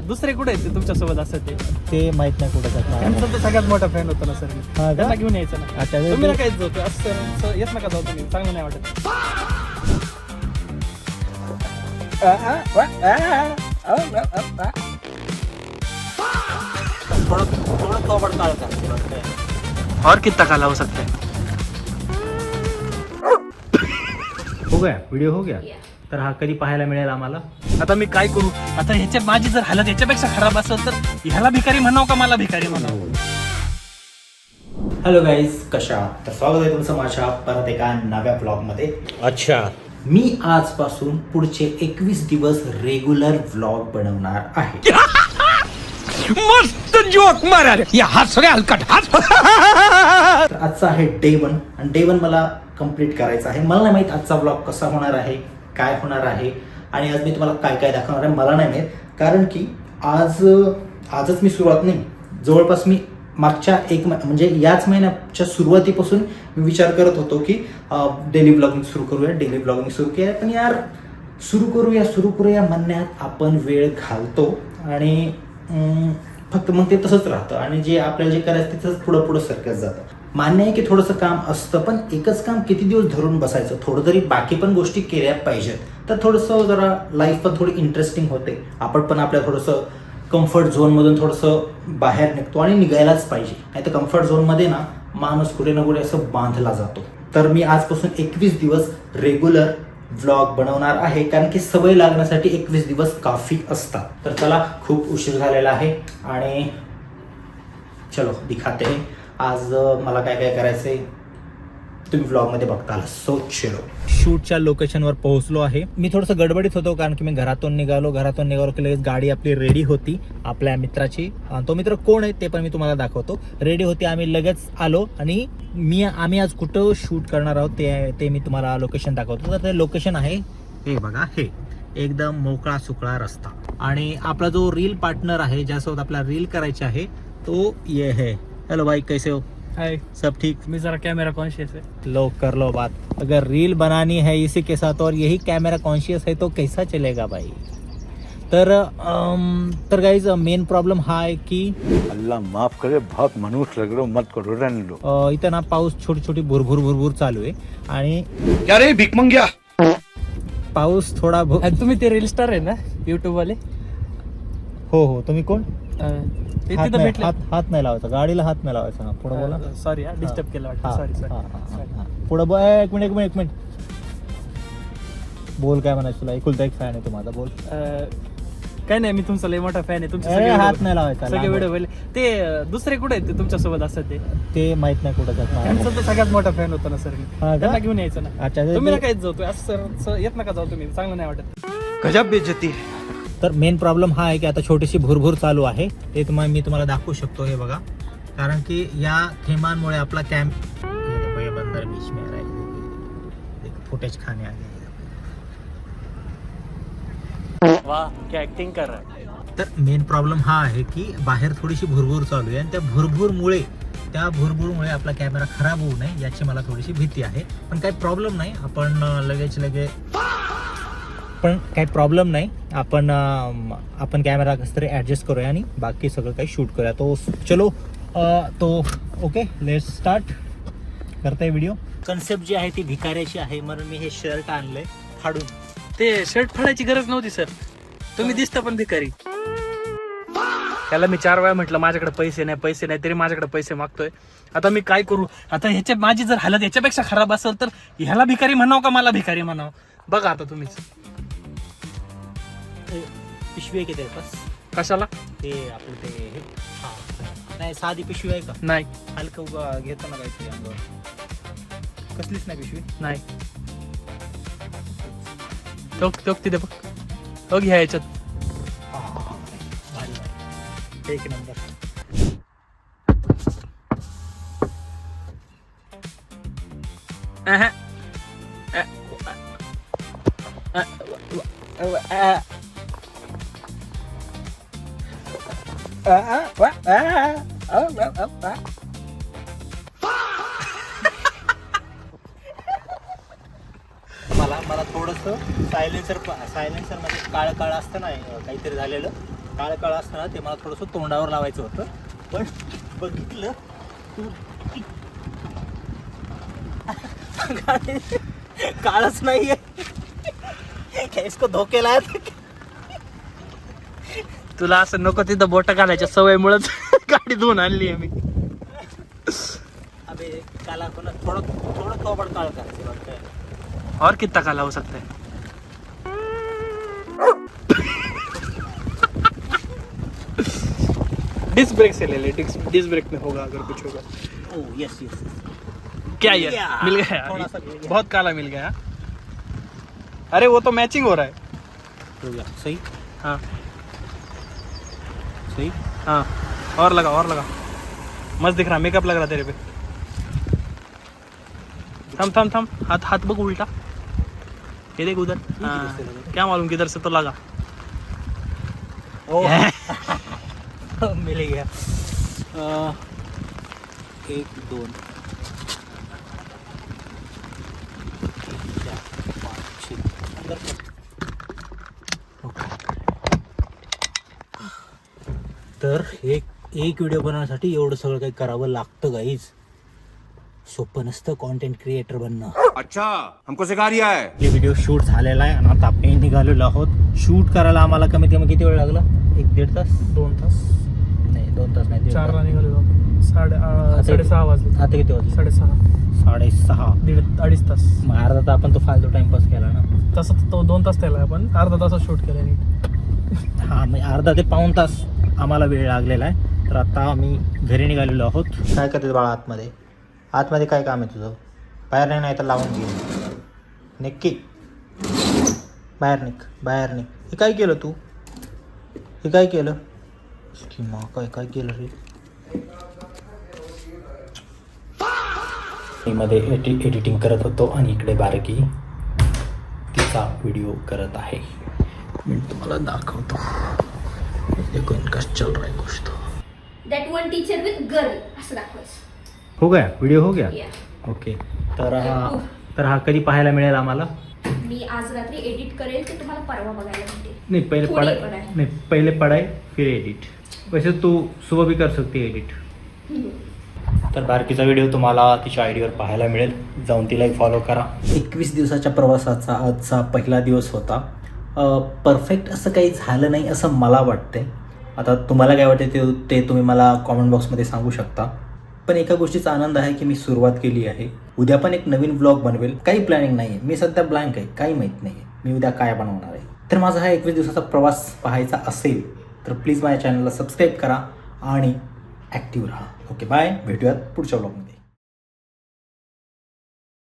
दुसरे कुठे आहेत ते तुमच्यासोबत असं ते माहित नाही कुठं जात त्यांचा तर सगळ्यात मोठा फॅन होता ना सर मी. हा का? त्यांना घेऊन यायचं ना. अच्छा तुम्ही नका येत जाऊ असं येत नका जाऊ तुम्ही, चांगलं नाही वाटत. और कितना काला हो सकता है? हो गया व्हिडिओ हो गया. तर हा कधी पाहायला मिळेल आम्हाला? आता मी काय करू? आता ह्याच्या माझी जर हालत याच्यापेक्षा खराब असेल तर ह्याला भिकारी म्हणाव का मला भिकारी म्हणाव? हॅलो गाईज, कशा आहात? तर स्वागत आहे तुमचं माझ्या परत एका नव्या ब्लॉगमध्ये. अच्छा, मी आजपासून पुढचे 21 दिवस रेग्युलर व्लॉग बनवणार आहे. मस्त जोक मारा या हात सगळे हलकट हात. तर आजचा आहे डे 1 आणि डे 1 मला कंप्लीट करायचं आहे. मला नाही माहित आजचा व्लॉग कसा होणार आहे, काय होणार आहे आणि आज मी तुम्हाला काय काय दाखवणार आहे मला नाही माहित. कारण की आजच मी सुरुवात नाही, जवळपास मी मागच्या म्हणजे याच महिन्याच्या सुरुवातीपासून मी विचार करत होतो की डेली ब्लॉगिंग सुरू करूया. पण यार सुरू करूया म्हणण्यात आपण वेळ घालतो आणि फक्त मग ते तसंच राहतं आणि जे आपल्याला जे करायचं तिथंच पुढं सरकत जातं. मान्य आहे की थोडंसं काम असतं, पण एकच काम किती दिवस धरून बसायचं? थोडं तरी बाकी पण गोष्टी केल्या पाहिजेत, तर थोडंसं जरा लाईफ पण थोडी इंटरेस्टिंग होते. आपण पण आपल्या थोडंसं कम्फर्ट झोनमधून थोडंसं बाहेर निघतो आणि निघायलाच पाहिजे. नाही तर कम्फर्ट झोनमध्ये ना माणूस कुठे ना कुठे असं बांधला जातो. तर मी आजपासून 21 दिवस रेग्युलर व्लॉग बनवणार आहे, कारण की सवय लागण्यासाठी 21 दिवस काफी असतात. तर चला, खूप उशीर झालेला आहे आणि चलो दिखाते हैं आज मला काय काय करायचंय, तुम्ही व्लॉग मध्ये बघताल. सो चलो, शूटच्या लोकेशनवर पोहोचलो आहे. मी थोडंसं गडबडीत होतो कारण की मी घरातून निघालो की लगेच गाडी आपली रेडी होती आपल्या मित्राची. तो मित्र कोण आहे ते पण मी तुम्हाला दाखवतो. रेडी होती, आम्ही लगेच आलो आणि आम्ही आज कुठं शूट करणार आहोत ते मी तुम्हाला लोकेशन दाखवतो. तर ते लोकेशन आहे हे बघा, हे एकदम मोकळा सुकळा रस्ता आणि आपला जो रील पार्टनर आहे ज्यासोबत आपल्याला रील करायची आहे तो ये है. हेलो भाई, कैसे हो? हाय, सब ठीक? मी जरा कॅमेरा कॉन्शियस आहे. लो कर लो बात. अगर रील बनानी है इसी के साथ और यही कैमरा कॉन्शियस है तो कैसा चलेगा भाई? तर गाइज मेन प्रॉब्लेम हा आहे की अल्लाह माफ करे, बहुत मनुष्य लग रहे हो, मत करो, रहने लो. इथं ना पाऊस छोटी भुरभुर चालू आहे आणि क्या रे भीक मंग्या? पाऊस थोडा आणि तुम्ही ते रील स्टार आहे ना युट्यूब वाले? हो. तुम्ही कोण? ते हात तिथं नाही भेटले. हात नाही लावायचा, गाडीला हात नाही लावायचा. ना पुढे बोला. सॉरी डिस्टर्ब केलं वाटतं. सॉरी. पुढे एक मिनिट बोल, काय म्हणायचं तुला? एकुलता एक फॅन आहे तू माझा, बोल. काय नाही, मी तुमचा लय मोठा फॅन आहे. तुमचे हात नाही लावायचा. सगळे व्हिडिओ पहिले ते दुसरे कुठे आहेत ते तुमच्यासोबत असं ते माहित नाही कुठं जात. त्यांचा तर सगळ्यात मोठा फॅन होता ना सर मी. हा का? त्यांना घेऊन यायचं ना. अच्छा, तुम्ही नका येत जाऊ असं येत नका जाऊ तुम्ही, चांगलं नाही वाटत. गजब बेइज्जती. तर मेन प्रॉब्लेम हा आहे की आता छोटीशी भुरभुर चालू आहे. ते मी तुम्हाला दाखवू शकतो, हे बघा. कारण की या थेंबांमुळे आपला बंदर बीच में फुटेज खाने आ गए. वाह, क्या ऍक्टिंग कर रहा है. तर मेन प्रॉब्लेम हा आहे की बाहेर थोडीशी भुरभुर चालू आहे आणि त्या भुरभुरमुळे आपला कॅमेरा खराब होऊ नये याची मला थोडीशी भीती आहे. पण काही प्रॉब्लेम नाही, आपण लगेच आपण कॅमेरा कसं तरी ॲडजस्ट करूया आणि बाकी सगळं काही शूट करूया. तो चलो, तो ओके, लेट्स स्टार्ट. करताय व्हिडिओ. कन्सेप्ट जी आहे ती भिकाऱ्याची आहे म्हणून मी हे शर्ट आणलंय फाडून. ते शर्ट फाडायची गरज नव्हती सर, तुम्ही दिसता पण भिकारी. त्याला मी 4 वेळा म्हटलं माझ्याकडे पैसे नाही तरी माझ्याकडे पैसे मागतोय. आता मी काय करू? आता माझी जर हालत याच्यापेक्षा खराब असेल तर ह्याला भिकारी म्हणाव का मला भिकारी म्हणाव? बघा आता तुम्हीच. पिशवी आहे की ते बस? कशाला? ते आपलं ते नाही, साधी पिशवी आहे का? नाही. हलकं घेतो ना काहीतरी अंगावर. कसलीच नाही पिशवी? नाही. तिथे बघ ह्या याच्यात. एक नंबर. मला थोडंसं सायलेन्सर मध्ये काळं असतं ना काहीतरी झालेलं, काळ काळ असतं ना ते मला थोडंसं तोंडावर लावायचं होतं, पण बघितलं तू काळच नाहीये. इसको धोके लायत. तुला असं नको तिथं बोट घालायच्या सवयमुळेच गाडी धुवून आणली आहे मी. अबे काला कोणा थोडं थोडं थोबड काळ करायचं वाटतं. और कितना काला हो सकता है? डिस्क ब्रेक से ले ले, डिस्क ब्रेक में होगा अगर कुछ होगा. Oh yes yes. क्या मिल ये गया. मिल गया? थोड़ा सा मिल गया. बहुत काला मिल गया. अरे वो तो मैचिंग हो रहा है. हो गया सही. हाँ सही. हाँ, और लगा और लगा. मस्त दिख रहा, मेकअप लग रहा तेरे पे. थम थम थम, हाथ हाथ बग उल्टा. ये देख उधर. हाँ, किधर से लगा? क्या मालूम किधर से तो लगा. ओह मिल गया. 1 2 4 5 6 अंदर. तर एक व्हिडिओ बनवण्यासाठी एवढं सगळं काही करावं लागतं गाईज. सोपं नसतं कॉन्टेंट क्रिएटर बनणं. अच्छा हमको सिखा रिया है. हे व्हिडिओ शूट झालेला आहे आणि आता आपण निघालेलो आहोत. शूट करायला आम्हाला कमीत कमी किती वेळ लागला? 1-1.5 तास. 2 तास. नाही 2 तास नाही. 4 ला निघालेलो. 6:30 वाजले. आता किती वाजले? 6:30. 6:30. 2.5 तास. मग अर्धा तास आपण तो फालतू टाइमपास केला ना. तसं तो 2 तास त्याला आपण अर्धा तासात शूट केलं नीट. हा म्हणजे अर्धा ते पाऊण तास आम्हाला वेळ लागलेला आहे. तर आता आम्ही घरी निघालेलो आहोत. काय करते बाळा आतमध्ये? आतमध्ये काय काम आहे तुझं? बाहेर नाही तर लावून घे. नक्की बाहेर निघ, बाहेर निघ. हे काय केलं तू? हे काय केलं? किंवा काय काय केलं रे? मध्ये एडिटिंग करत होतो आणि इकडे बारकी तिचा व्हिडिओ करत आहे. मी तुम्हाला दाखवतो. देखो इनका चल रहा है कुछ तो. That one teacher with girl असं दाखवायचं. हो गया व्हिडिओ हो गया. Yeah. ओके. तर हा कधी पाहायला मिळेल आम्हाला? मी आज रात्री एडिट करेल ते तुम्हाला परवा बघायला भेटेल. नहीं पहले थोड़ी पढ़ाई. पढ़ाई. नहीं पहले पढ़ाई फिर एडिट. वैसे तू सुबह भी कर सकती है एडिट. तर बारकीचा व्हिडिओ तुम्हाला तिच्या आयडीवर पाहायला मिळेल. जाऊन तिलाही फॉलो करा. 21 दिवसाच्या प्रवासाचा आजचा पहिला दिवस होता. परफेक्ट असं काही झालं नाही असं मला वाटतंय. आता तुम्हाला काय वाटतं ते तुम्ही मला कॉमेंट बॉक्समध्ये सांगू शकता. पण एका गोष्टीचा आनंद आहे की मी सुरुवात केली आहे. उद्या पण एक नवीन व्लॉग बनवेल. काही प्लॅनिंग नाही आहे. मी सध्या ब्लँक आहे. काही माहीत नाही आहे मी उद्या काय बनवणार आहे. तर माझा हा 21 दिवसाचा प्रवास पाहायचा असेल तर प्लीज माझ्या चॅनलला सबस्क्राईब करा आणि ॲक्टिव्ह राहा. Okay bye. भेटूयात पुढच्या व्लॉगमध्ये.